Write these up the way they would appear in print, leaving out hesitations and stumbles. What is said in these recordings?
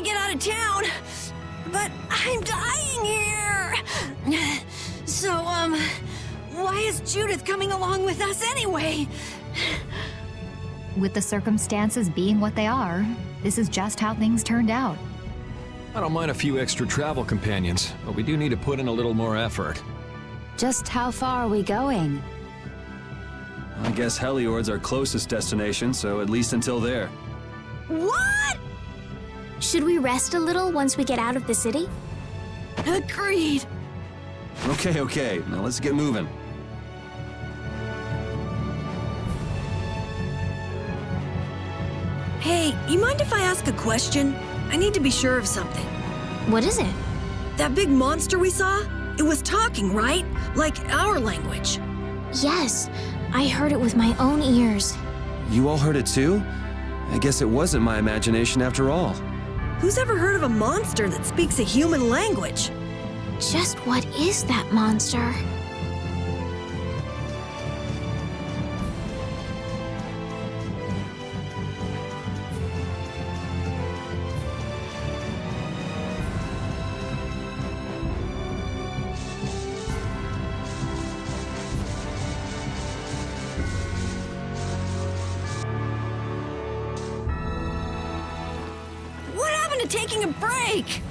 to get out of town, but I'm dying here. So, why is Judith coming along with us anyway? With the circumstances being what they are, this is just how things turned out. I don't mind a few extra travel companions, but we do need to put in a little more effort. Just how far are we going? I guess Heliord's our closest destination, so at least until there. What? Should we rest a little once we get out of the city? Agreed. Okay, now let's get moving. Hey, you mind if I ask a question? I need to be sure of something. What is it? That big monster we saw? It was talking, right? Like our language. Yes, I heard it with my own ears. You all heard it too? I guess it wasn't my imagination after all. Who's ever heard of a monster that speaks a human language? Just what is that monster? What happened to taking a break?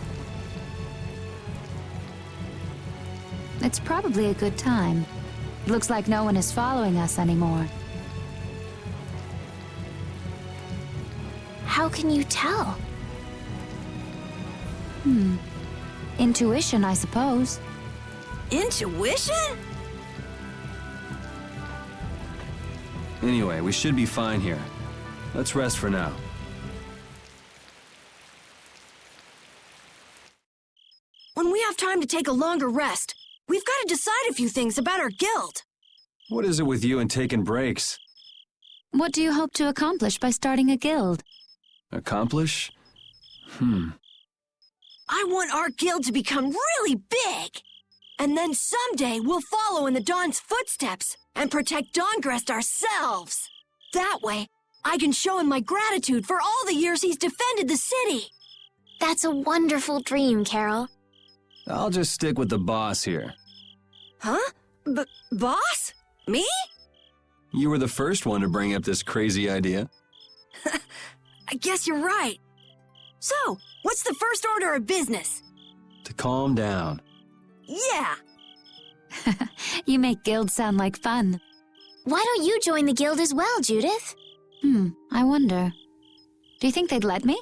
It's probably a good time. Looks like no one is following us anymore. How can you tell? Intuition, I suppose. Intuition? Anyway, we should be fine here. Let's rest for now. When we have time to take a longer rest, we've got to decide a few things about our guild. What is it with you and taking breaks? What do you hope to accomplish by starting a guild? Accomplish? I want our guild to become really big. And then someday we'll follow in the Dawn's footsteps and protect Dawngrest ourselves. That way, I can show him my gratitude for all the years he's defended the city. That's a wonderful dream, Carol. I'll just stick with the boss here. Huh? Boss? Me? You were the first one to bring up this crazy idea. I guess you're right. So, what's the first order of business? To calm down. Yeah. You make guilds sound like fun. Why don't you join the guild as well, Judith? I wonder. Do you think they'd let me?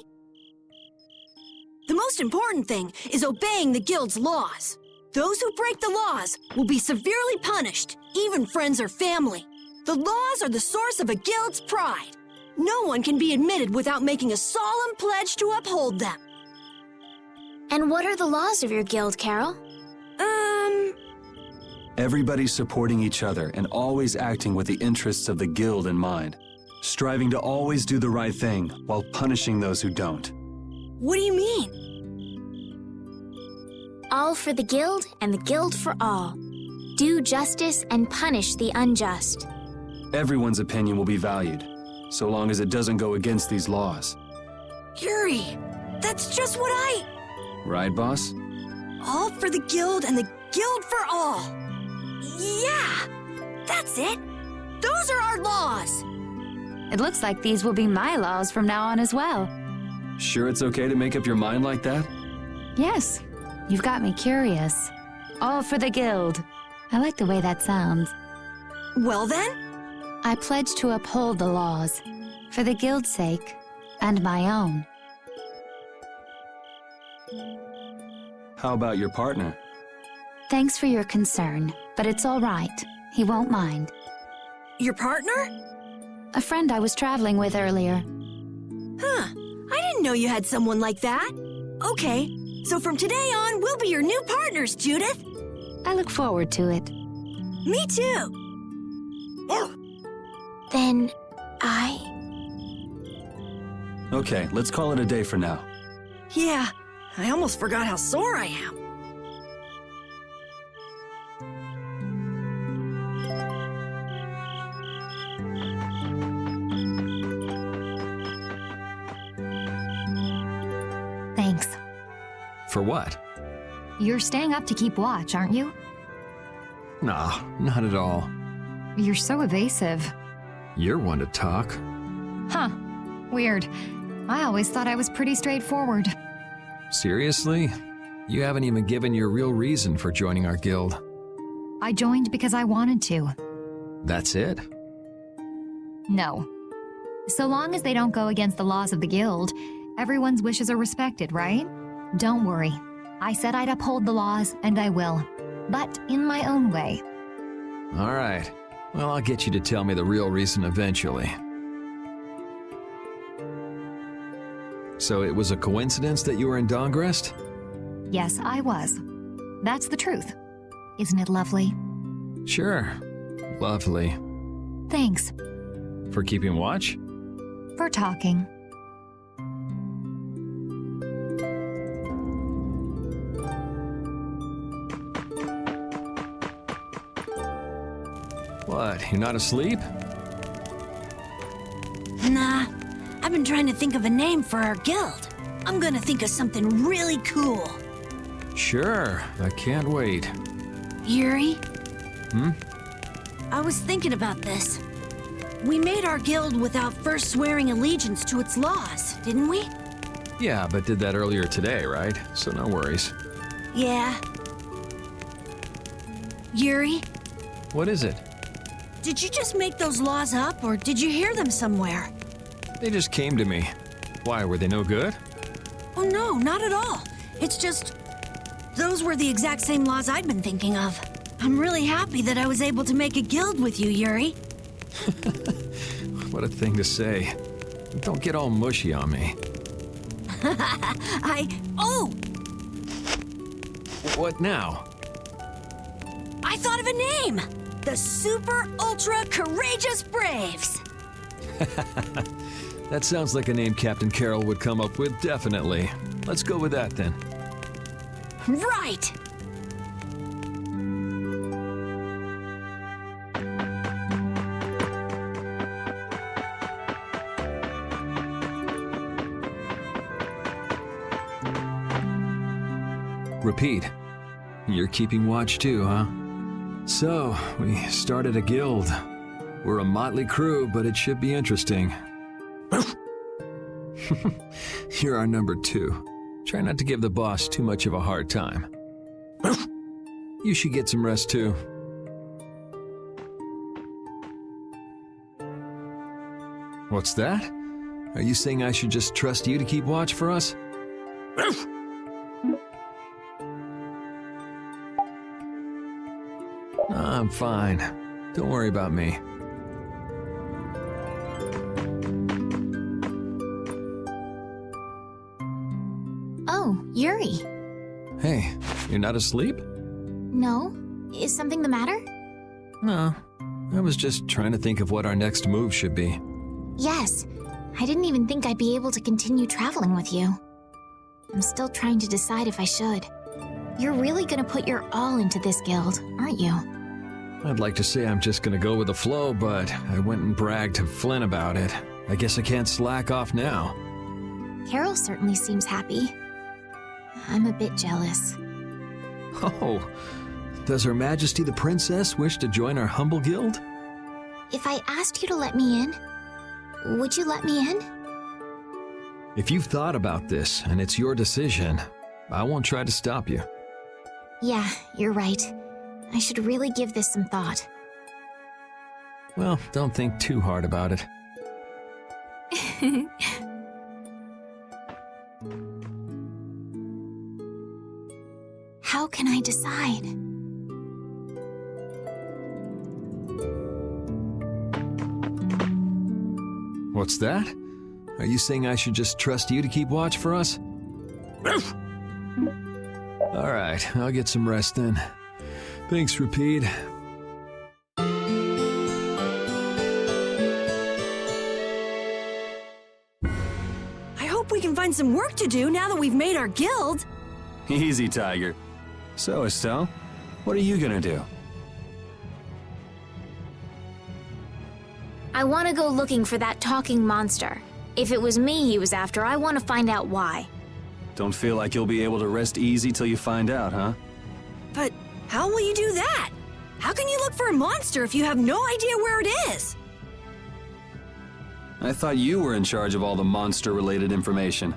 The most important thing is obeying the guild's laws. Those who break the laws will be severely punished, even friends or family. The laws are the source of a guild's pride. No one can be admitted without making a solemn pledge to uphold them. And what are the laws of your guild, Carol? Everybody supporting each other and always acting with the interests of the guild in mind. Striving to always do the right thing while punishing those who don't. What do you mean? All for the guild and the guild for all. Do justice and punish the unjust. Everyone's opinion will be valued, so long as it doesn't go against these laws. Yuri, that's just what Right, boss? All for the guild and the guild for all. Yeah, that's it. Those are our laws. It looks like these will be my laws from now on as well. Sure it's okay to make up your mind like that? Yes, you've got me curious. All for the guild. I like the way that sounds. Well then, I pledge to uphold the laws, for the guild's sake, and my own. How about your partner? Thanks for your concern, but it's all right. He won't mind. your partner? A friend I was traveling with earlier. Huh, I didn't know you had someone like that. Okay, so from today on, we'll be your new partners, Judith. I look forward to it. Me too. Then Okay, let's call it a day for now. Yeah, I almost forgot how sore I am. Thanks. For what? You're staying up to keep watch, aren't you? Nah, not at all. You're so evasive. You're one to talk. Huh. Weird. I always thought I was pretty straightforward. Seriously? You haven't even given your real reason for joining our guild. I joined because I wanted to. That's it? No. So long as they don't go against the laws of the guild, everyone's wishes are respected, right? Don't worry. I said I'd uphold the laws, and I will. But in my own way. All right. Well, I'll get you to tell me the real reason eventually. So it was a coincidence that you were in Dawngrest? Yes, I was. That's the truth. Isn't it lovely? Sure. Lovely. Thanks. For keeping watch? For talking. What, you're not asleep? Nah, I've been trying to think of a name for our guild. I'm gonna think of something really cool. Sure, I can't wait. Yuri? Hmm? I was thinking about this. We made our guild without first swearing allegiance to its laws, didn't we? Yeah, but did that earlier today, right? So no worries. Yeah. Yuri, What is it? did you just make those laws up, or did you hear them somewhere? They just came to me. Why, were they no good? Oh no, not at all. It's just... those were the exact same laws I'd been thinking of. I'm really happy that I was able to make a guild with you, Yuri. What a thing to say. Don't get all mushy on me. Oh! What now? I thought of a name! The Super Ultra Courageous Braves! That sounds like a name Captain Carroll would come up with, definitely. Let's go with that then. Right! Repeat. You're keeping watch too, huh? So, we started a guild. We're a motley crew, but it should be interesting. You're our number 2. Try not to give the boss too much of a hard time. You should get some rest too. What's that? Are you saying I should just trust you to keep watch for us? I'm fine. Don't worry about me. Oh, Yuri. Hey, you're not asleep? No? Is something the matter? No. I was just trying to think of what our next move should be. Yes. I didn't even think I'd be able to continue traveling with you. I'm still trying to decide if I should. You're really gonna put your all into this guild, aren't you? I'd like to say I'm just gonna go with the flow, but I went and bragged to Flynn about it. I guess I can't slack off now. Carol certainly seems happy. I'm a bit jealous. Oh, does Her Majesty the Princess wish to join our humble guild? If I asked you to let me in, would you let me in? If you've thought about this and it's your decision, I won't try to stop you. Yeah, you're right. I should really give this some thought. Well, don't think too hard about it. How can I decide? What's that? Are you saying I should just trust you to keep watch for us? All right, I'll get some rest then. Thanks, Rapide. I hope we can find some work to do now that we've made our guild. Easy, Tiger. So, Estelle, what are you gonna do? I want to go looking for that talking monster. If it was me he was after, I want to find out why. Don't feel like you'll be able to rest easy till you find out, huh? But how will you do that? How can you look for a monster if you have no idea where it is? I thought you were in charge of all the monster-related information.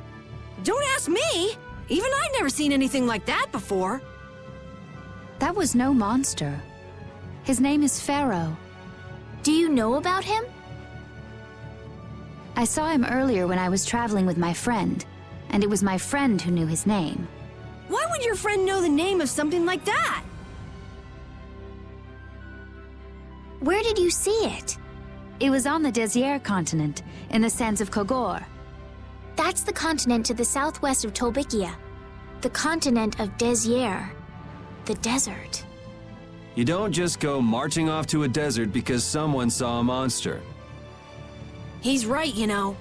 Don't ask me! Even I'd never seen anything like that before. That was no monster. His name is Pharaoh. Do you know about him? I saw him earlier when I was traveling with my friend, and it was my friend who knew his name. Why would your friend know the name of something like that? Where did you see it? It was on the Désert continent, in the sands of Kogor. That's the continent to the southwest of Tolbikia. The continent of Désert. The desert. You don't just go marching off to a desert because someone saw a monster. He's right, you know.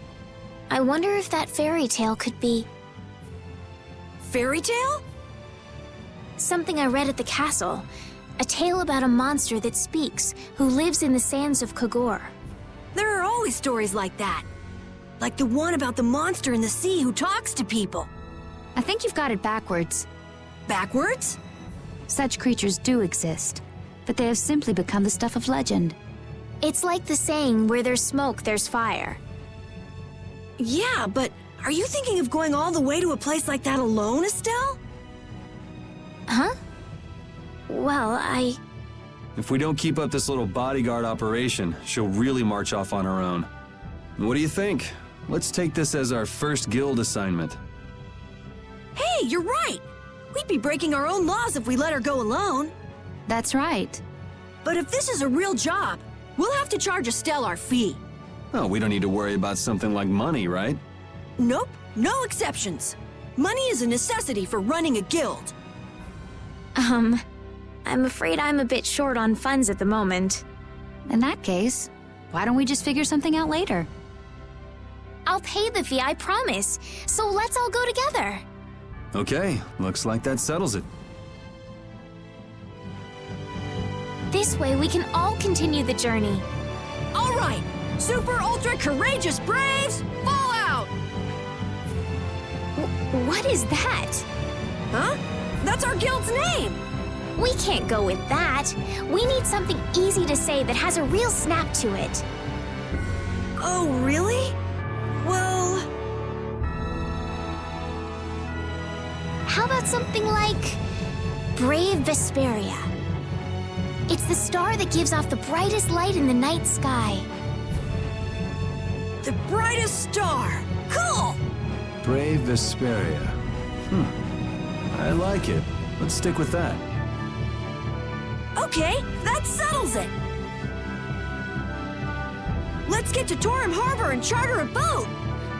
I wonder if that fairy tale could be Fairy tale? something I read at the castle. A tale about a monster that speaks, who lives in the sands of Kogor. There are always stories like that. Like the one about the monster in the sea who talks to people. I think you've got it backwards. Backwards? Such creatures do exist, but they have simply become the stuff of legend. It's like the saying, where there's smoke, there's fire. Yeah, but are you thinking of going all the way to a place like that alone, Estelle? Huh? Well, If we don't keep up this little bodyguard operation, she'll really march off on her own. What do you think? Let's take this as our first guild assignment. Hey, you're right! We'd be breaking our own laws if we let her go alone. That's right. But if this is a real job, we'll have to charge Estelle our fee. Oh, we don't need to worry about something like money, right? Nope, no exceptions. Money is a necessity for running a guild. I'm afraid I'm a bit short on funds at the moment. In that case, why don't we just figure something out later? I'll pay the fee, I promise. So let's all go together. Okay, looks like that settles it. This way we can all continue the journey. All right, super ultra courageous braves, fall out! What is that? Huh? That's our guild's name! We can't go with that. We need something easy to say that has a real snap to it. Oh, really? Well... How about something like Brave Vesperia? It's the star that gives off the brightest light in the night sky. the brightest star! Cool! Brave Vesperia. I like it. Let's stick with that. Okay, that settles it! Let's get to Torum Harbor and charter a boat!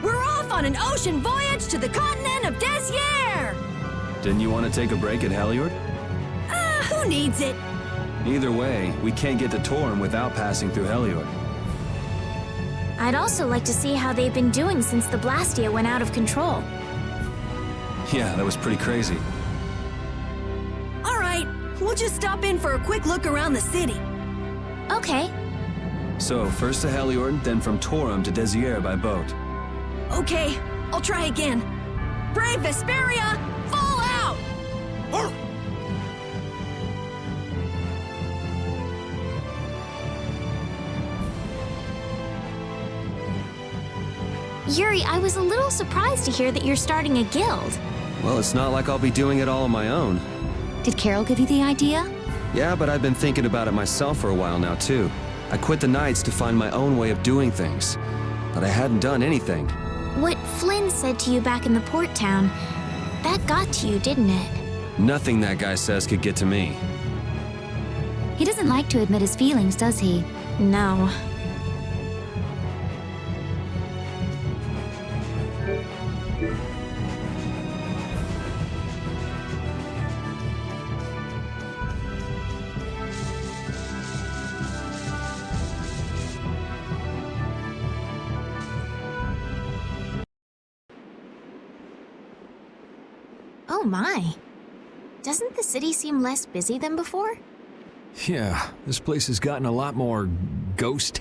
We're off on an ocean voyage to the continent of Désert! Didn't you want to take a break at Heliord? Who needs it? Either way, we can't get to Torum without passing through Heliord. I'd also like to see how they've been doing since the Blastia went out of control. Yeah, that was pretty crazy. All right, we'll just stop in for a quick look around the city. Okay. So, first to Heliord, then from Torum to Désert by boat. Okay, I'll try again. Brave Vesperia, fall out! Yuri, I was a little surprised to hear that you're starting a guild. Well, it's not like I'll be doing it all on my own. Did Carol give you the idea? Yeah, but I've been thinking about it myself for a while now, too. I quit the Knights to find my own way of doing things. But I hadn't done anything. What Flynn said to you back in the port town, that got to you, didn't it? Nothing that guy says could get to me. He doesn't like to admit his feelings, does he? No. Oh my. Doesn't the city seem less busy than before? Yeah, this place has gotten a lot more ghost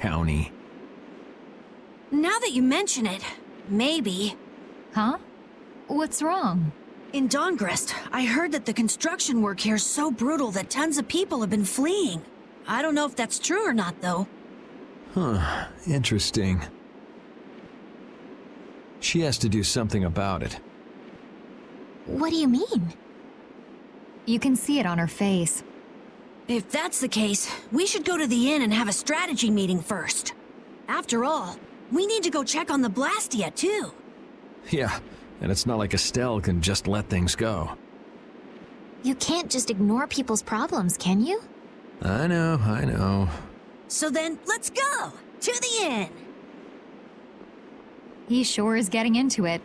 What's wrong? In Dongrest, I heard that the construction work here is so brutal that tons of people have been fleeing. I don't know if that's true or not, though. Huh, interesting. She has to do something about it. What do you mean? You can see it on her face. If that's the case, we should go to the inn and have a strategy meeting first. After all, we need to go check on the Blastia, too. Yeah, and it's not like Estelle can just let things go. You can't just ignore people's problems, can you? I know. So then, let's go! To the inn! He sure is getting into it.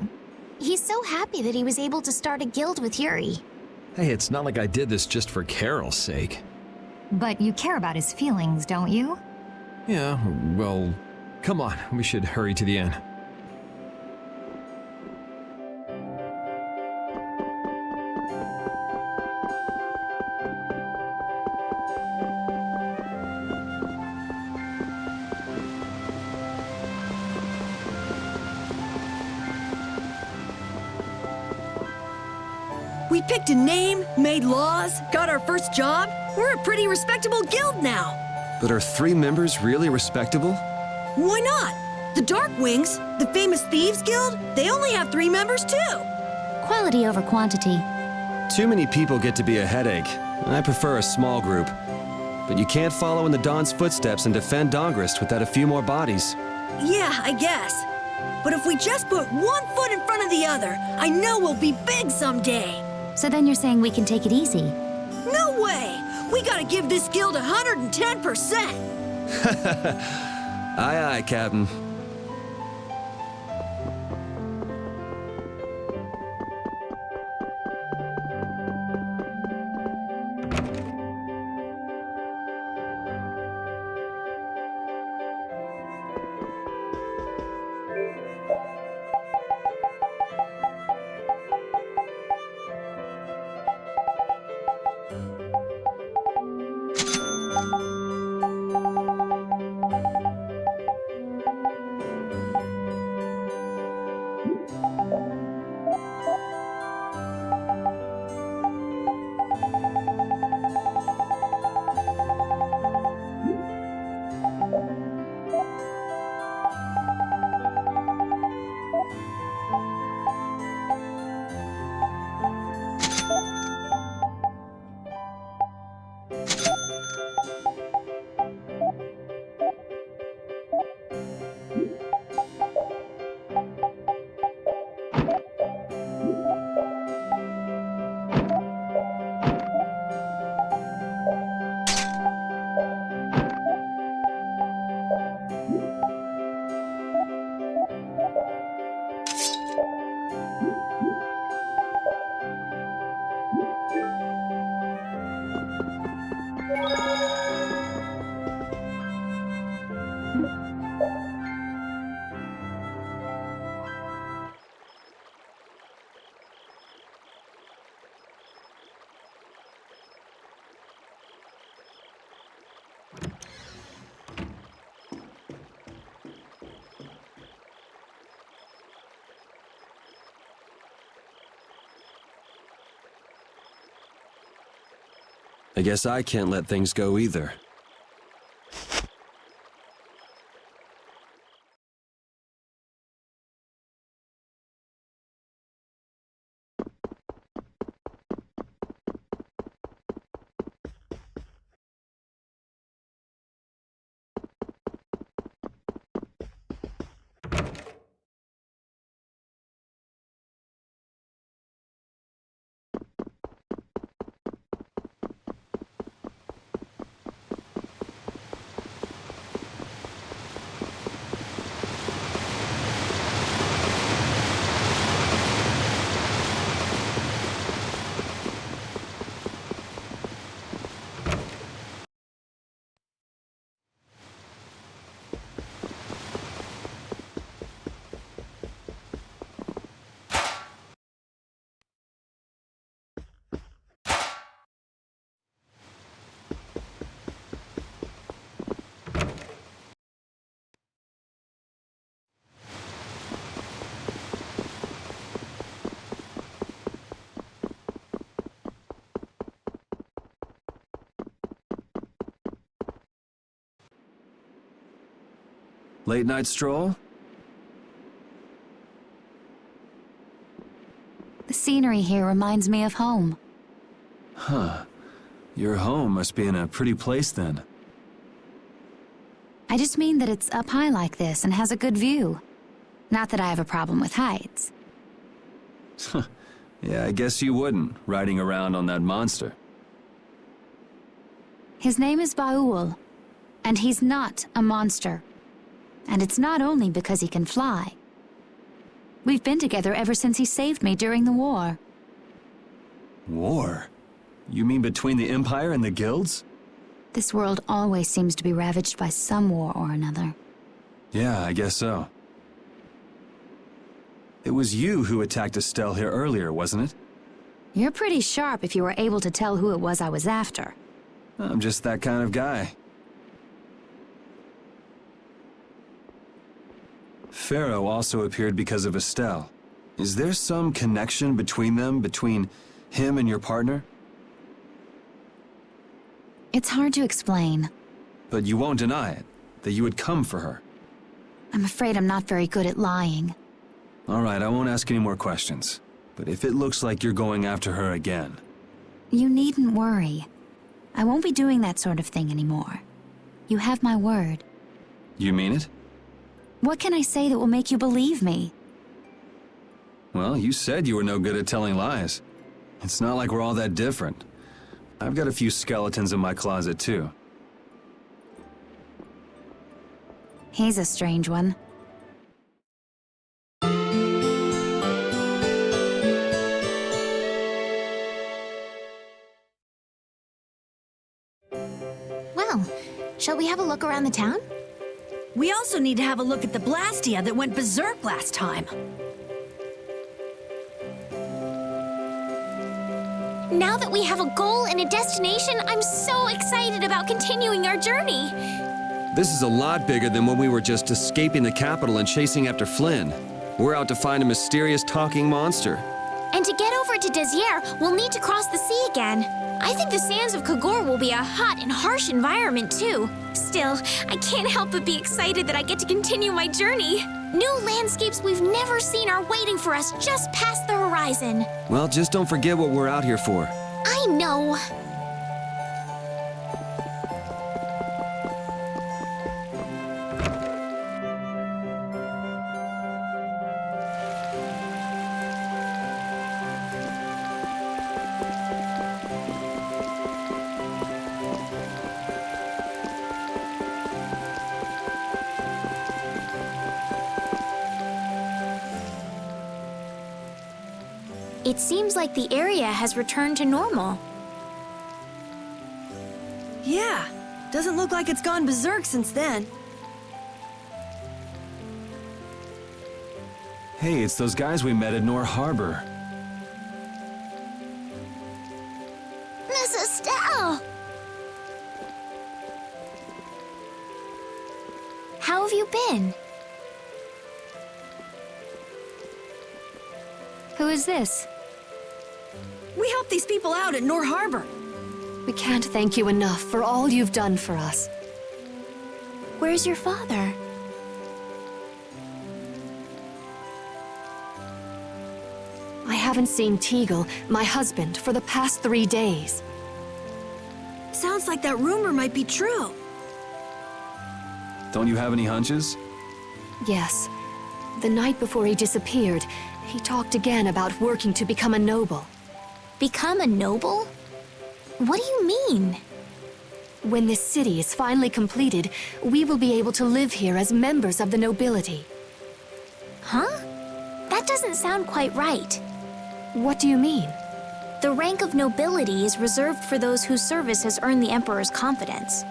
He's so happy that he was able to start a guild with Yuri. Hey, it's not like I did this just for Carol's sake. But you care about his feelings, don't you? Yeah, well, come on, we should hurry to the inn. We picked a name, made laws, got our first job. We're a pretty respectable guild now. But are 3 members really respectable? Why not? The Dark Wings, the famous thieves guild, they only have 3 members too. Quality over quantity. Too many people get to be a headache, and I prefer a small group. But you can't follow in the Dawn's footsteps and defend Dongrest without a few more bodies. Yeah, I guess. But if we just put one foot in front of the other, I know we'll be big someday. So then you're saying we can take it easy? No way! We gotta give this guild 110%! Aye, Captain. I guess I can't let things go either. Late night stroll? The scenery here reminds me of home. Huh. Your home must be in a pretty place then. I just mean that it's up high like this and has a good view. Not that I have a problem with heights. Yeah, I guess you wouldn't, riding around on that monster. His name is Baul, and he's not a monster. And it's not only because he can fly. We've been together ever since he saved me during the war. War? You mean between the Empire and the guilds? This world always seems to be ravaged by some war or another. Yeah, I guess so. It was you who attacked Estelle here earlier, wasn't it? You're pretty sharp if you were able to tell who it was I was after. I'm just that kind of guy. Pharaoh also appeared because of Estelle. Is there some connection between them, between him and your partner? It's hard to explain. But you won't deny it, that you would come for her. I'm afraid I'm not very good at lying. All right, I won't ask any more questions. But if it looks like you're going after her again... You needn't worry. I won't be doing that sort of thing anymore. You have my word. You mean it? What can I say that will make you believe me? Well, you said you were no good at telling lies. It's not like we're all that different. I've got a few skeletons in my closet, too. He's a strange one. Well, shall we have a look around the town? We also need to have a look at the Blastia that went berserk last time. Now that we have a goal and a destination, I'm so excited about continuing our journey. This is a lot bigger than when we were just escaping the capital and chasing after Flynn. We're out to find a mysterious talking monster. And to get over to Desier, we'll need to cross the sea again. I think the sands of Kagor will be a hot and harsh environment, too. Still, I can't help but be excited that I get to continue my journey. New landscapes we've never seen are waiting for us just past the horizon. Well, just don't forget what we're out here for. I know. It seems like the area has returned to normal. Yeah, doesn't look like it's gone berserk since then. Hey, it's those guys we met at Nor Harbor. Miss Estelle! How have you been? Who is this? We helped these people out at Nor Harbor. We can't thank you enough for all you've done for us. Where's your father? I haven't seen Teagle, my husband, for the past 3 days. Sounds like that rumor might be true. Don't you have any hunches? Yes. The night before he disappeared, he talked again about working to become a noble. Become a noble? What do you mean? When this city is finally completed, we will be able to live here as members of the nobility. Huh? That doesn't sound quite right. What do you mean? The rank of nobility is reserved for those whose service has earned the Emperor's confidence.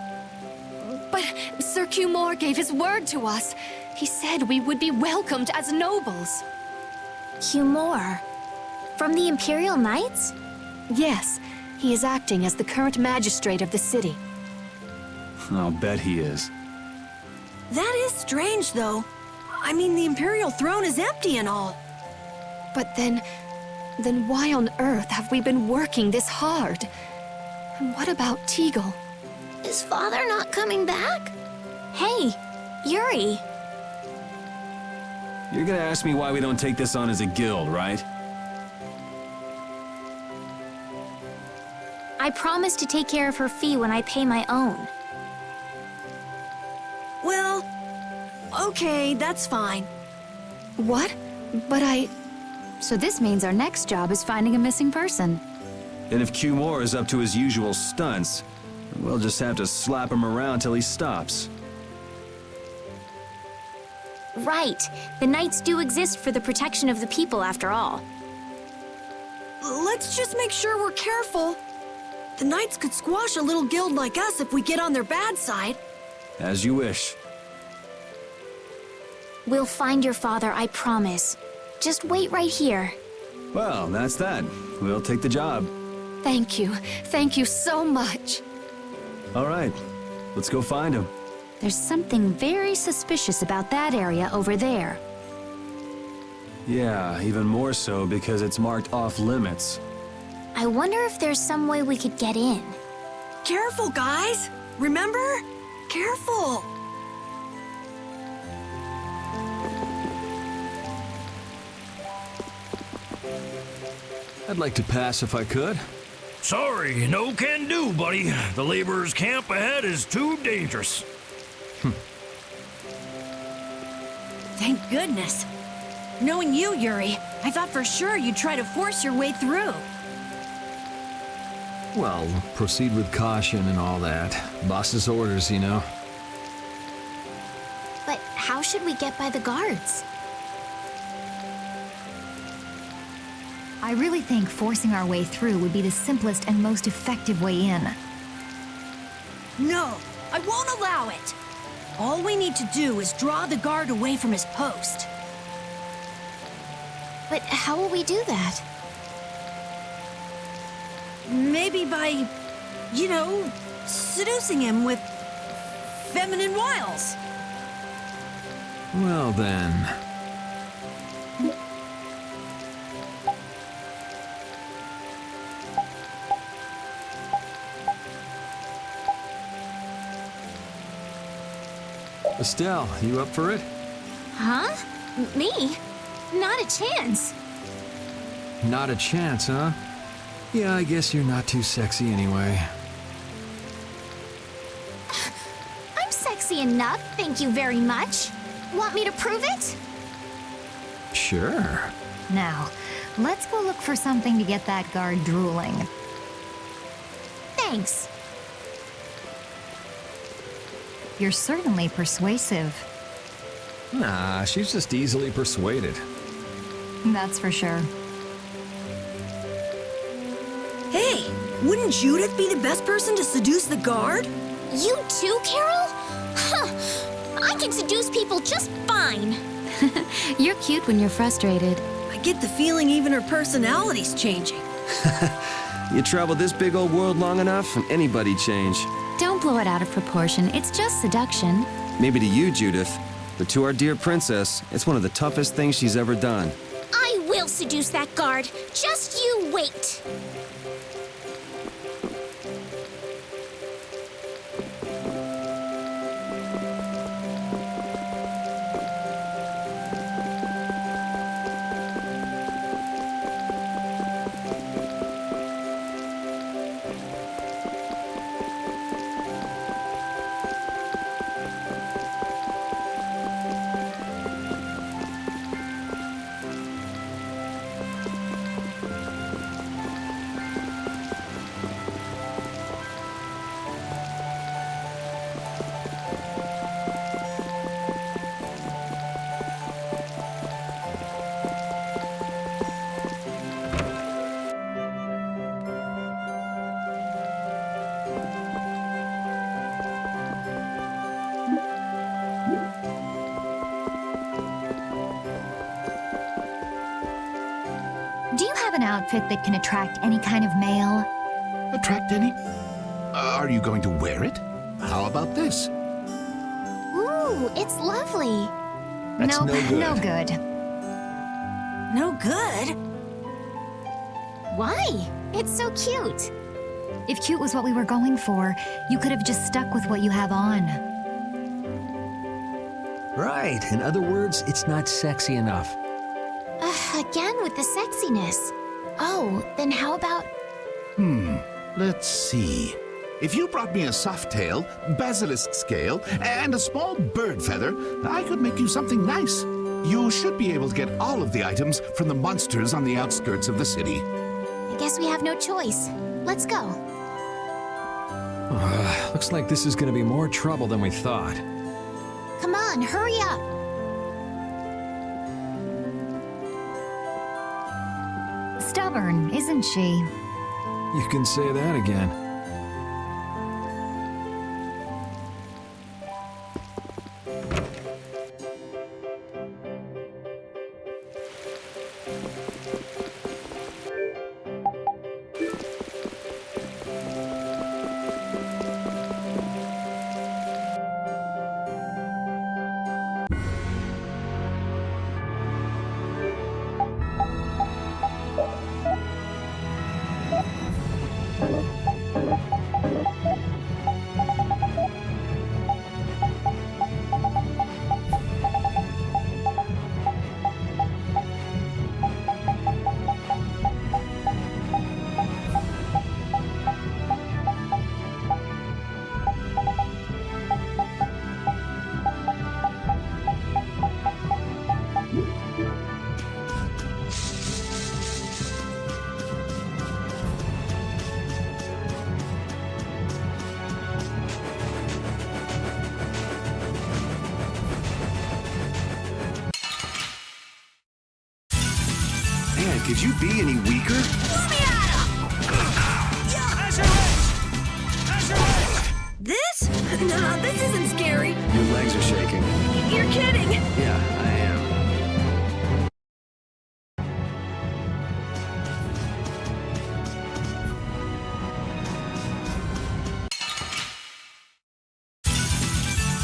But Sir Cumore gave his word to us. He said we would be welcomed as nobles. Cumore? From the Imperial Knights? Yes, he is acting as the current magistrate of the city. I'll bet he is. That is strange, though. I mean, the Imperial throne is empty and all. But then why on earth have we been working this hard? And what about Teagle? Is father not coming back? Hey, Yuri, You're gonna ask me why we don't take this on as a guild, right? I promise to take care of her fee when I pay my own. Well, okay, that's fine. What? But So this means our next job is finding a missing person. And if Q Moore is up to his usual stunts, we'll just have to slap him around till he stops. Right. The Knights do exist for the protection of the people, after all. Let's just make sure we're careful. The Knights could squash a little guild like us if we get on their bad side. As you wish. We'll find your father, I promise. Just wait right here. Well, that's that. We'll take the job. thank you. Thank you so much. All right, let's go find him. There's something very suspicious about that area over there. Yeah, even more so because it's marked off limits. I wonder if there's some way we could get in. Careful, guys! Remember? Careful! I'd like to pass if I could. Sorry, no can do, buddy. The laborers' camp ahead is too dangerous. Thank goodness. Knowing you, Yuri, I thought for sure you'd try to force your way through. Well, proceed with caution and all that. Boss's orders, you know. But how should we get by the guards? I really think forcing our way through would be the simplest and most effective way in. No, I won't allow it. All we need to do is draw the guard away from his post. But how will we do that? Maybe by, seducing him with feminine wiles. Well then. Estelle, you up for it? Huh? Me? Not a chance. Not a chance, huh? Yeah, I guess you're not too sexy anyway. I'm sexy enough, thank you very much. Want me to prove it? Sure. Now, let's go look for something to get that guard drooling. Thanks. You're certainly persuasive. Nah, she's just easily persuaded. That's for sure. Hey, wouldn't Judith be the best person to seduce the guard? You too, Carol? Huh. I can seduce people just fine. You're cute when you're frustrated. I get the feeling even her personality's changing. You travel this big old world long enough, and anybody'd change. Don't blow it out of proportion. It's just seduction. Maybe to you, Judith, but to our dear princess, it's one of the toughest things she's ever done. I will seduce that guard. Just you wait. Do you have an outfit that can attract any kind of male? Attract any? Are you going to wear it? How about this? Ooh, it's lovely. That's Nope, no good. no good. No good? Why? It's so cute. If cute was what we were going for, you could have just stuck with what you have on. Right. In other words, it's not sexy enough. Again with the sexiness. Oh, then how about... Let's see. If you brought me a soft tail, basilisk scale, and a small bird feather, I could make you something nice. You should be able to get all of the items from the monsters on the outskirts of the city. I guess we have no choice. Let's go. Looks like this is going to be more trouble than we thought. Come on, hurry up. Stubborn, isn't she? You can say that again. Man, could you be any weaker? This? No, this isn't scary. Your legs are shaking. You're kidding. Yeah, I am.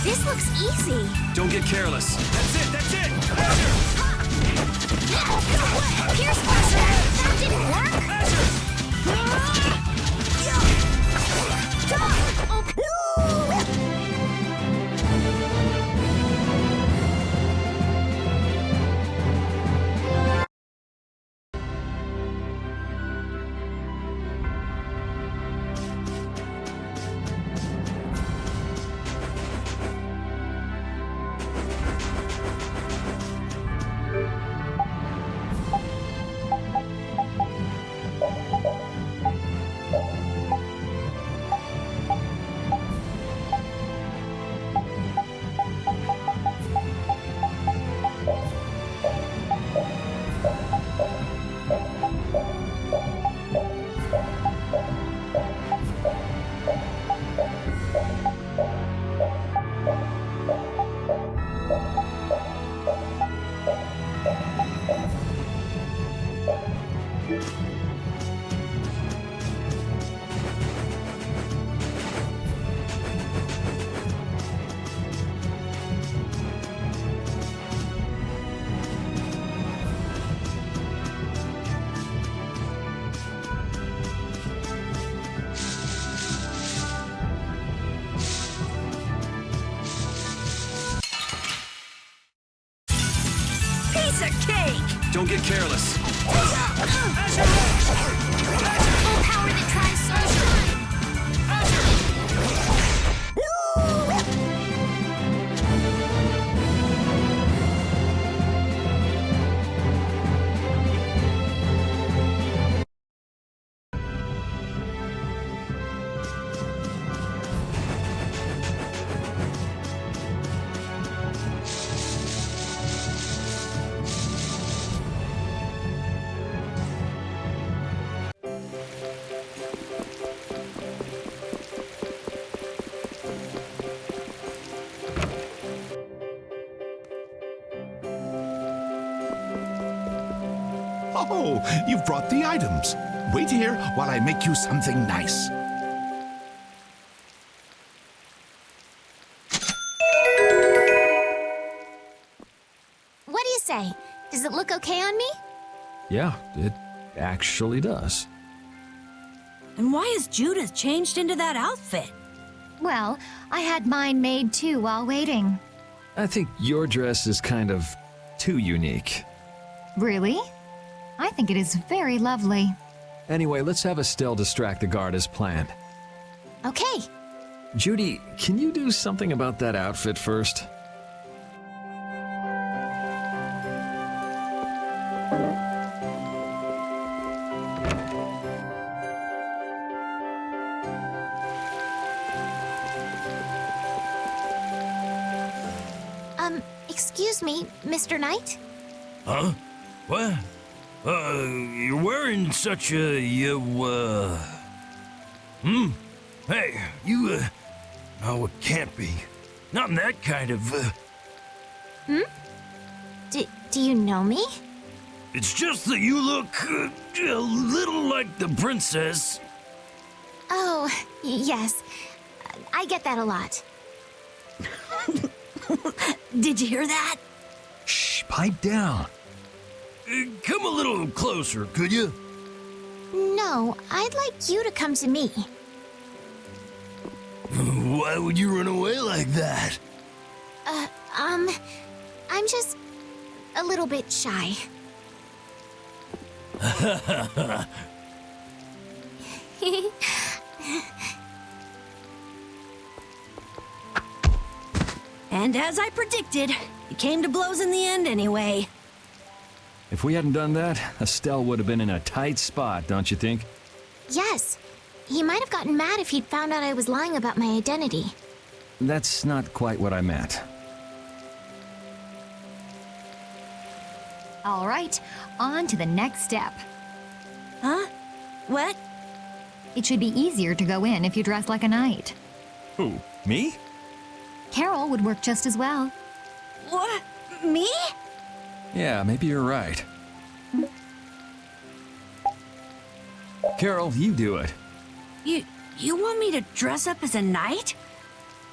This looks easy. Don't get careless. That's it, that's it! Pierce pressure! That didn't work! Piece of cake. Don't get careless. Full power that tries sunshine! Oh, you've brought the items. Wait here while I make you something nice. What do you say? Does it look okay on me? Yeah, it actually does. And why has Judith changed into that outfit? Well, I had mine made too while waiting. I think your dress is kind of too unique. Really? I think it is very lovely. Anyway, let's have Estelle distract the guard as planned. Okay. Judy, can you do something about that outfit first? Excuse me, Mr. Knight? Huh? What? You're wearing such a, Hey, you, no, it can't be. Not in that kind of, Do you know me? It's just that you look, a little like the princess. Oh, yes. I get that a lot. Did you hear that? Shh, pipe down. Come a little closer, could you? No, I'd like you to come to me. Why would you run away like that? I'm just a little bit shy. And as I predicted, it came to blows in the end anyway. If we hadn't done that, Estelle would have been in a tight spot, don't you think? Yes. He might have gotten mad if he'd found out I was lying about my identity. That's not quite what I meant. All right, on to the next step. Huh? What? It should be easier to go in if you dress like a knight. Who, me? Carol would work just as well. What? Me? Yeah, maybe you're right. Carol, you do it. You want me to dress up as a knight?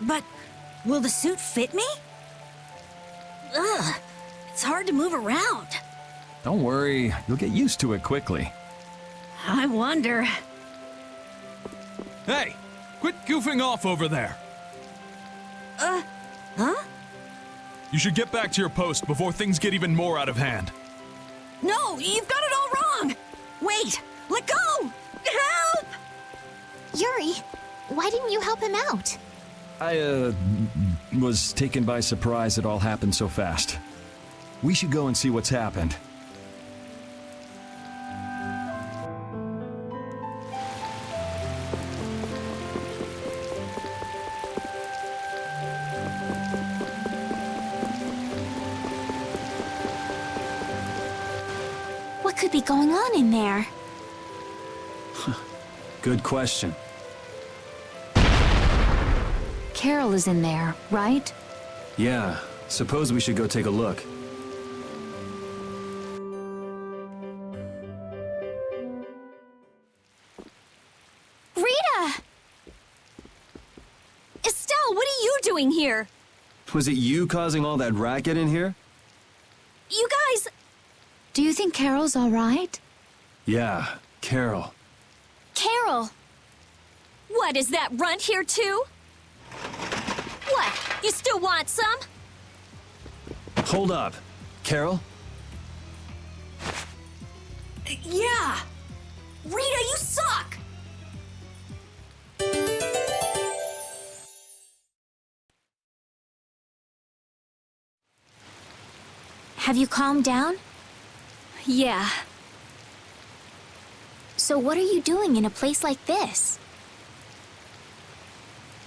But will the suit fit me? Ugh, it's hard to move around. Don't worry, you'll get used to it quickly. I wonder. Hey, quit goofing off over there. Huh? You should get back to your post before things get even more out of hand. No, you've got it all wrong! Wait, let go! Help! Yuri, why didn't you help him out? I, was taken by surprise it all happened so fast. We should go and see what's happened. What could be going on in there? Good question. Carol is in there, right? Yeah, suppose we should go take a look. Rita! Estelle, what are you doing here? Was it you causing all that racket in here? You guys... Do you think Carol's all right? Yeah, Carol. Carol! What, is that runt here too? What, you still want some? Hold up. Carol? Yeah! Rita, you suck! Have you calmed down? Yeah. So what are you doing in a place like this?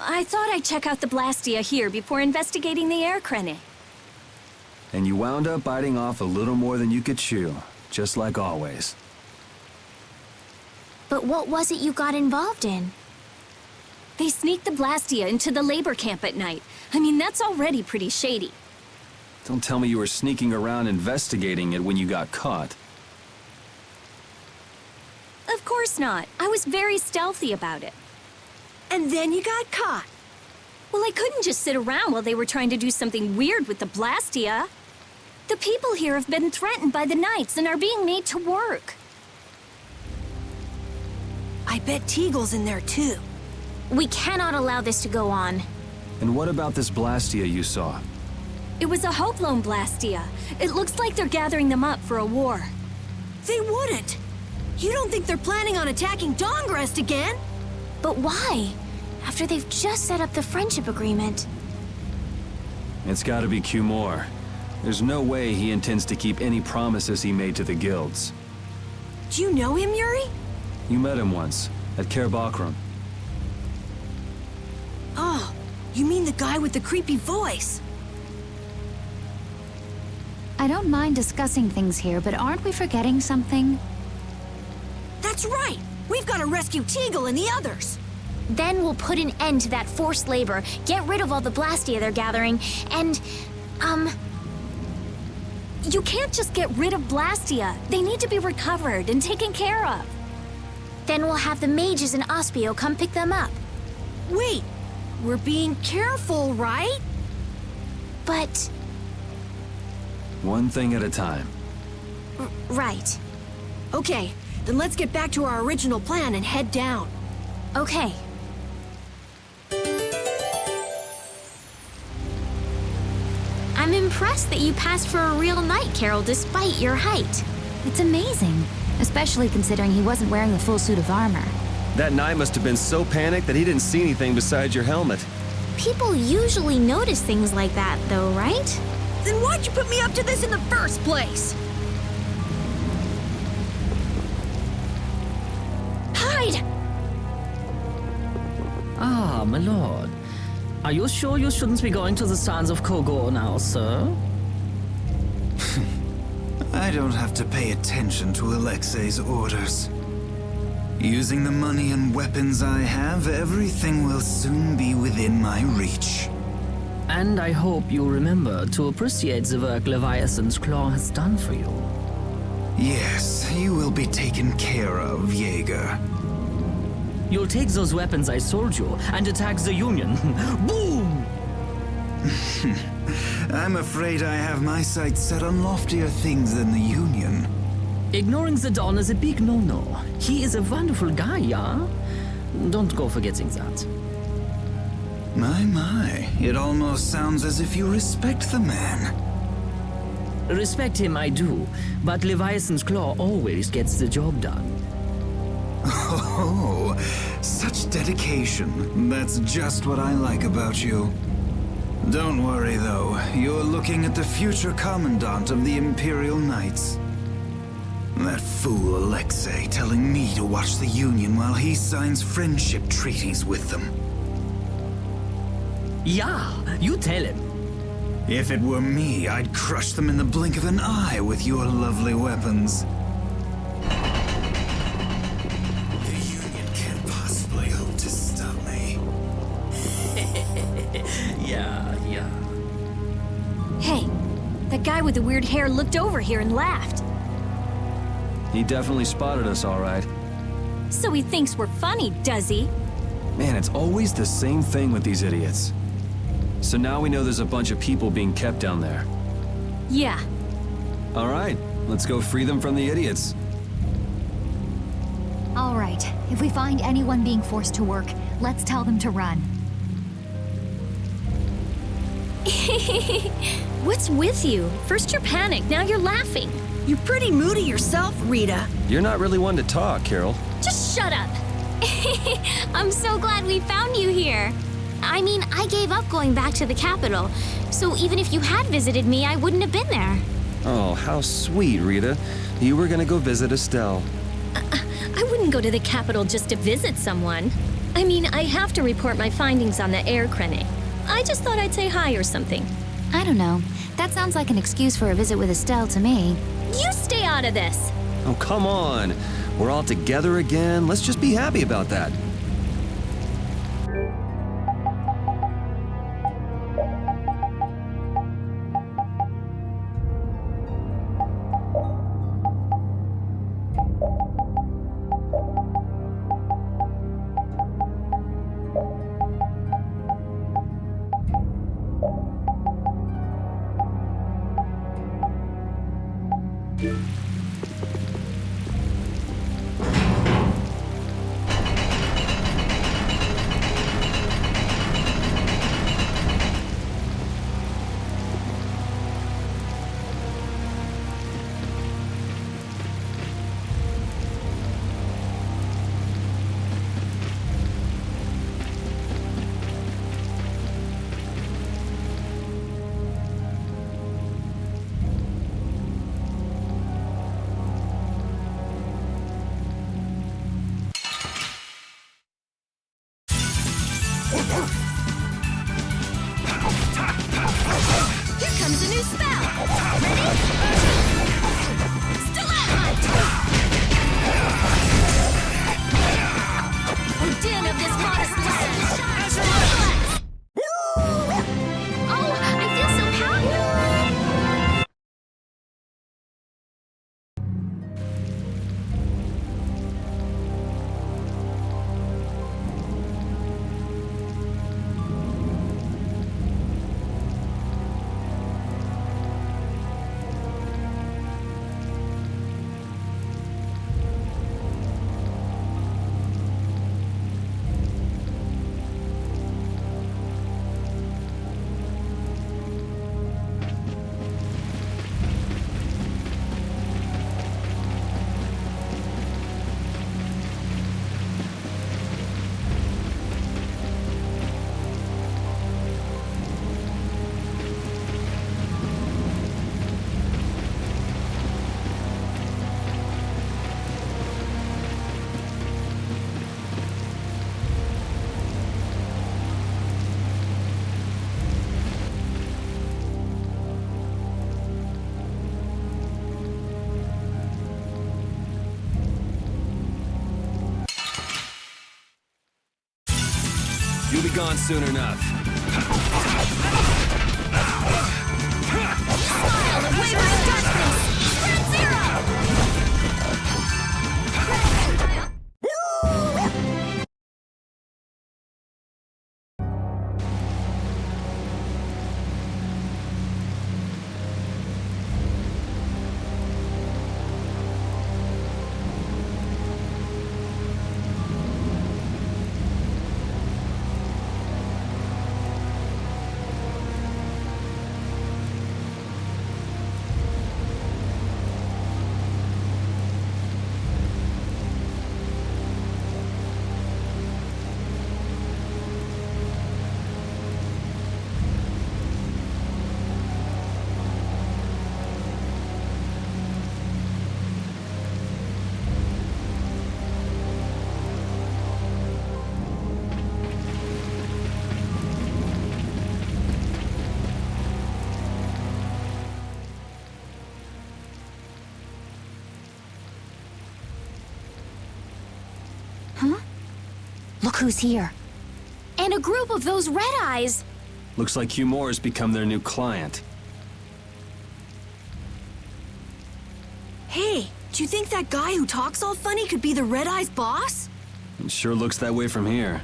I thought I'd check out the Blastia here before investigating the air crenny. And you wound up biting off a little more than you could chew, just like always. But what was it you got involved in? They sneaked the Blastia into the labor camp at night. I mean, that's already pretty shady. Don't tell me you were sneaking around investigating it when you got caught. Of course not. I was very stealthy about it. And then you got caught. Well, I couldn't just sit around while they were trying to do something weird with the Blastia. The people here have been threatened by the Knights and are being made to work. I bet Teagle's in there too. We cannot allow this to go on. And what about this Blastia you saw? It was a Hoplone Blastia. It looks like they're gathering them up for a war. They wouldn't. You don't think they're planning on attacking Dawngrest again? But why? After they've just set up the friendship agreement. It's gotta be Cumore. There's no way he intends to keep any promises he made to the guilds. Do you know him, Yuri? You met him once, at Octogram. Oh, you mean the guy with the creepy voice? I don't mind discussing things here, but aren't we forgetting something? That's right! We've got to rescue Teagle and the others! Then we'll put an end to that forced labor, get rid of all the Blastia they're gathering, and, You can't just get rid of Blastia. They need to be recovered and taken care of. then we'll have the mages and Ospio come pick them up. Wait, we're being careful, right? But, One thing at a time. right. Okay, then let's get back to our original plan and head down. Okay. I'm impressed that you passed for a real knight, Carol, despite your height. It's amazing, especially considering he wasn't wearing a full suit of armor. That knight must have been so panicked that he didn't see anything besides your helmet. People usually notice things like that, though, right? Then why'd you put me up to this in the first place? Hide! Ah, my lord. Are you sure you shouldn't be going to the sands of Kogor now, sir? I don't have to pay attention to Alexei's orders. Using the money and weapons I have, everything will soon be within my reach. And I hope you remember to appreciate the work Leviathan's Claw has done for you. Yes, you will be taken care of, Jaeger. You'll take those weapons I sold you and attack the Union. Boom! I'm afraid I have my sights set on loftier things than the Union. Ignoring the Don is a big no-no. He is a wonderful guy, yeah? Don't go forgetting that. My, it almost sounds as if you respect the man. Respect him, I do, but Leviathan's Claw always gets the job done. Oh, such dedication. That's just what I like about you. Don't worry, though. You're looking at the future Commandant of the Imperial Knights. That fool Alexei telling me to watch the Union while he signs friendship treaties with them. Yeah, you tell him. If it were me, I'd crush them in the blink of an eye with your lovely weapons. The Union can't possibly hope to stop me. Yeah. Hey, that guy with the weird hair looked over here and laughed. He definitely spotted us all right. So he thinks we're funny, does he? Man, it's always the same thing with these idiots. So now we know there's a bunch of people being kept down there. Yeah. All right, let's go free them from the idiots. All right, if we find anyone being forced to work, let's tell them to run. What's with you? First you're panicked, now you're laughing. You're pretty moody yourself, Rita. You're not really one to talk, Carol. Just shut up. I'm so glad we found you here. I mean, I gave up going back to the capital, so even if you had visited me, I wouldn't have been there. Oh, how sweet, Rita. You were gonna go visit Estelle. I wouldn't go to the capital just to visit someone. I mean, I have to report my findings on the air Krene. I just thought I'd say hi or something. I don't know. That sounds like an excuse for a visit with Estelle to me. You stay out of this. Oh, come on. We're all together again. Let's just be happy about that. comes a new spell! Ready? Stalagmite! Oh, din of this modest land! Stormblast! Oh, I feel so powerful! You'll be gone soon enough. Smile and wave my darkness! Spread zero! Look who's here. And a group of those red eyes. Looks like Hugh has become their new client. Hey, do you think that guy who talks all funny could be the Red Eye's boss? It sure looks that way from here.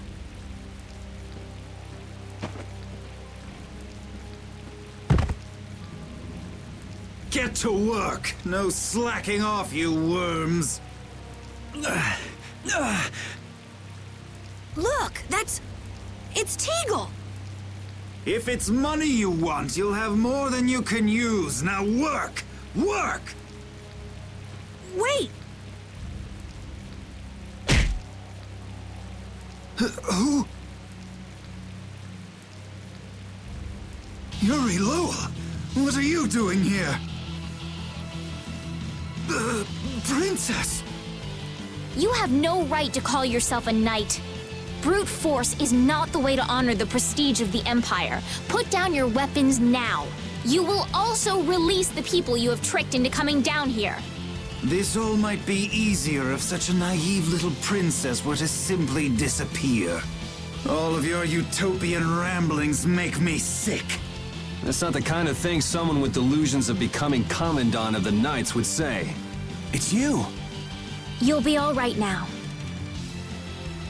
Get to work! No slacking off, you worms! Look, it's Teagle! If it's money you want, you'll have more than you can use. Now work! Work! Wait! Who? Yuri Lowell! What are you doing here? Princess! You have no right to call yourself a knight. Brute force is not the way to honor the prestige of the Empire. Put down your weapons now. You will also release the people you have tricked into coming down here. This all might be easier if such a naive little princess were to simply disappear. All of your utopian ramblings make me sick. That's not the kind of thing someone with delusions of becoming Commandant of the Knights would say. It's you! You'll be all right now.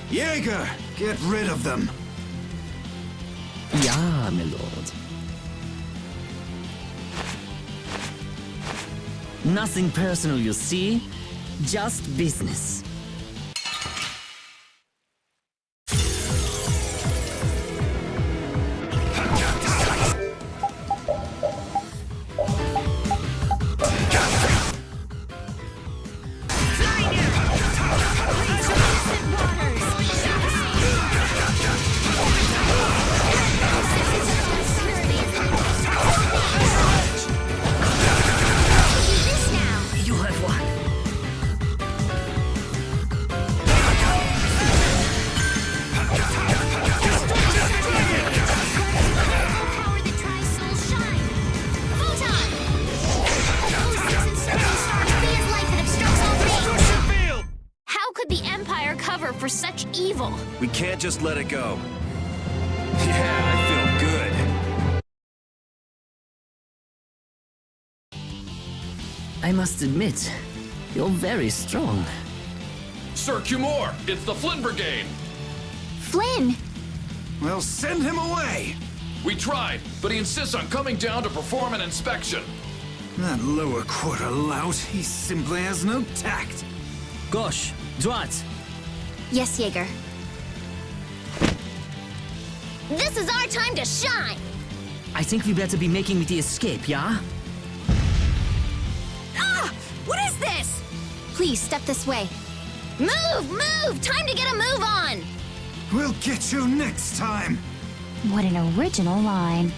Jaeger, get rid of them. Ja, my lord. Nothing personal, you see? Just business. We can't just let it go. Yeah, I feel good. I must admit, you're very strong. Sir Cumore, it's the Flynn Brigade! Flynn! Well, send him away! We tried, but he insists on coming down to perform an inspection. That lower quarter lout, he simply has no tact. Gauche, droite. Yes, Jaeger. This is our time to shine! I think we better be making the escape, yeah? Ah! What is this? Please, step this way. Move! Move! Time to get a move on! We'll get you next time! What an original line.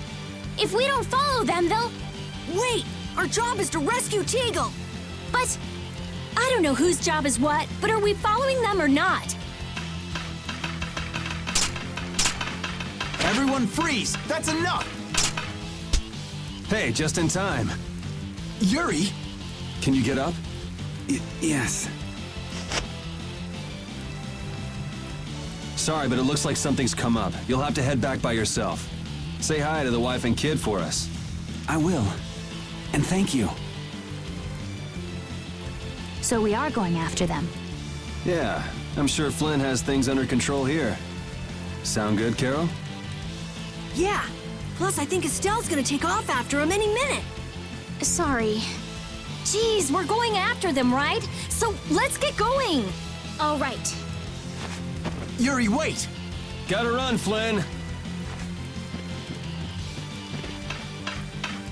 If we don't follow them, they'll... Wait! Our job is to rescue Teagle! But... I don't know whose job is what, but are we following them or not? Everyone freeze! That's enough! Hey, just in time. Yuri! Can you get up? Yes. Sorry, but it looks like something's come up. You'll have to head back by yourself. Say hi to the wife and kid for us. I will. And thank you. So we are going after them. Yeah, I'm sure Flynn has things under control here. Sound good, Carol? Yeah. Plus, I think Estelle's gonna take off after him any minute. Sorry. Geez, we're going after them, right? So let's get going! All right. Yuri, wait! Gotta run, Flynn!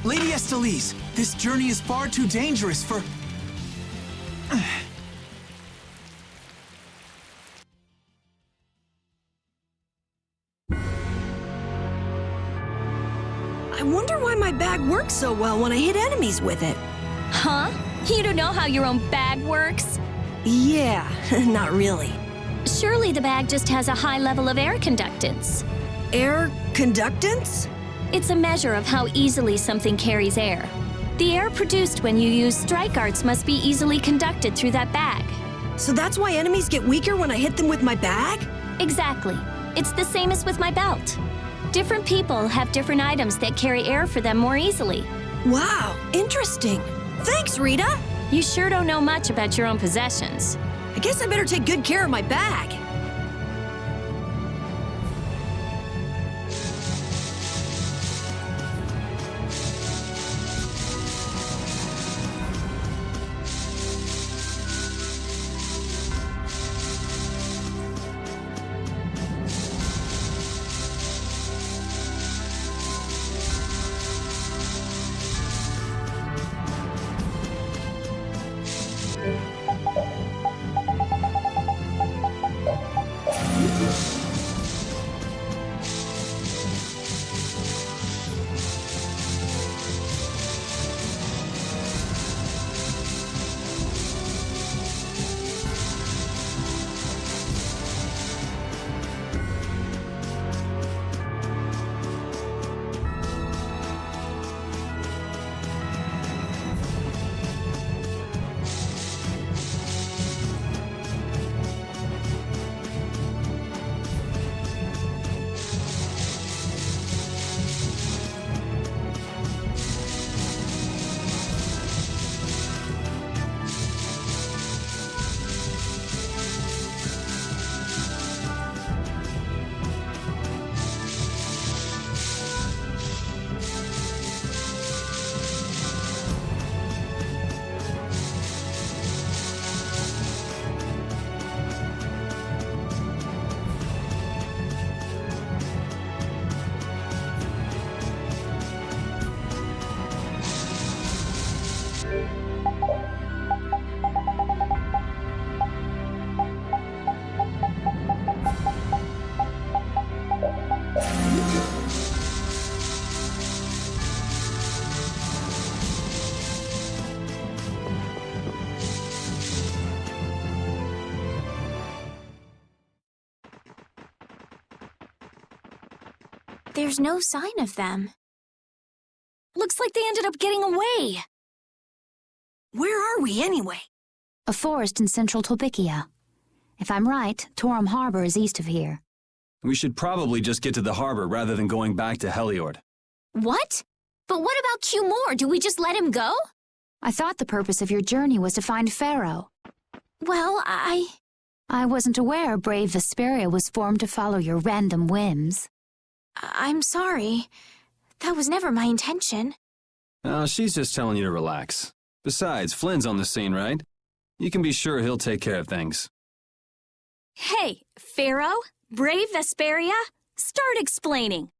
Lady Estellise, this journey is far too dangerous for... I wonder why my bag works so well when I hit enemies with it. Huh? You don't know how your own bag works? Yeah, not really. Surely the bag just has a high level of air conductance. Air conductance? It's a measure of how easily something carries air. The air produced when you use strike arts must be easily conducted through that bag. So that's why enemies get weaker when I hit them with my bag? Exactly. It's the same as with my belt. Different people have different items that carry air for them more easily. Wow, interesting. Thanks, Rita. You sure don't know much about your own possessions. I guess I better take good care of my bag. There's no sign of them. Looks like they ended up getting away. Where are we anyway? A forest in central Tolbikia. If I'm right, Torum Harbor is east of here. We should probably just get to the harbor rather than going back to Heliord. What? But what about Q-More? Do we just let him go? I thought the purpose of your journey was to find Pharaoh. Well, I wasn't aware Brave Vesperia was formed to follow your random whims. I'm sorry. That was never my intention. She's just telling you to relax. Besides, Flynn's on the scene, right? You can be sure he'll take care of things. Hey, Pharaoh? Brave Vesperia? Start explaining.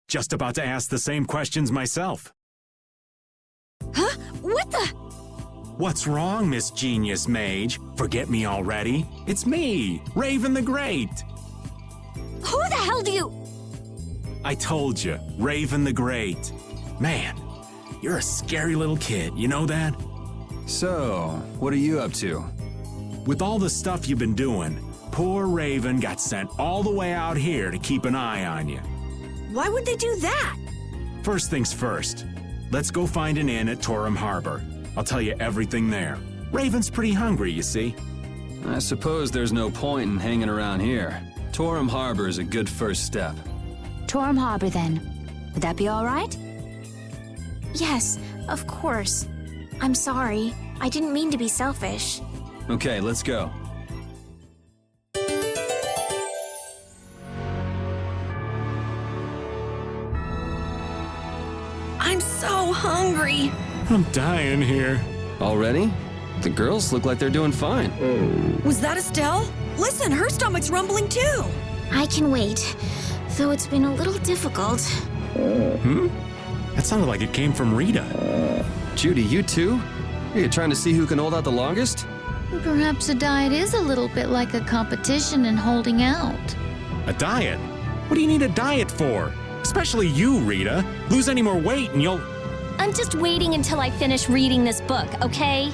Just about to ask the same questions myself. Huh? What the? What's wrong, Miss Genius Mage? Forget me already? It's me, Raven the Great. Who the hell do you... I told you, Raven the Great. Man, you're a scary little kid, you know that? So, what are you up to? With all the stuff you've been doing, poor Raven got sent all the way out here to keep an eye on you. Why would they do that? First things first, let's go find an inn at Torum Harbor. I'll tell you everything there. Raven's pretty hungry, you see. I suppose there's no point in hanging around here. Torum Harbor is a good first step. Torum Harbor, then. Would that be all right? Yes, of course. I'm sorry. I didn't mean to be selfish. Okay, let's go. I'm so hungry. I'm dying here. Already? The girls look like they're doing fine. Was that Estelle? Listen, her stomach's rumbling too. I can wait, though it's been a little difficult. That sounded like it came from Rita. Judy, you too? Are you trying to see who can hold out the longest? Perhaps a diet is a little bit like a competition in holding out. A diet? What do you need a diet for? Especially you, Rita. Lose any more weight and you'll... I'm just waiting until I finish reading this book, okay?